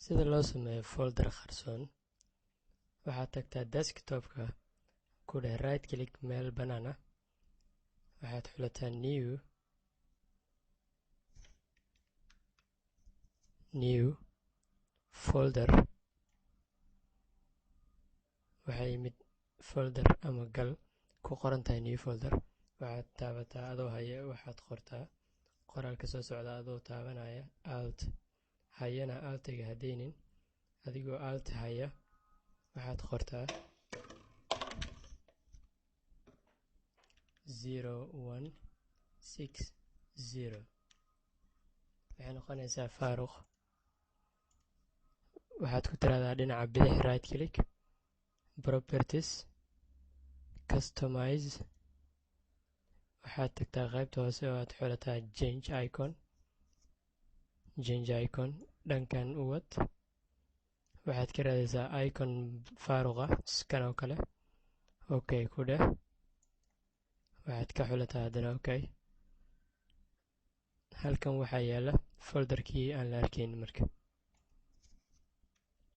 sida loo sameeyo folder qarsoon waxaad tagtaa desktopka ku dheh right click meel bannaan ah waxaad xulataa new folder waxay yimid folder ama gal ku qoran tahay new folder waxaad taabataa adoo haya waxaad qortaa qoraalka soo socda adoo taabanaya alt hayana altiga hadeynin adigoo alt haya waxaad qortaa 0160 waxay noqonaysaa faaruq waxaad ku tiraahdaa dhinaca bidix right click properties customize waxaad tagtaa qaybta hoose oo aad xulataa change icon dhankan u wad waxaad ka raadaysaa icon faaruqa skan oo kale okay ku dheh waxaad ka xulataa haddana okay halkan waxaa yaala folderkii aan la arkayn marka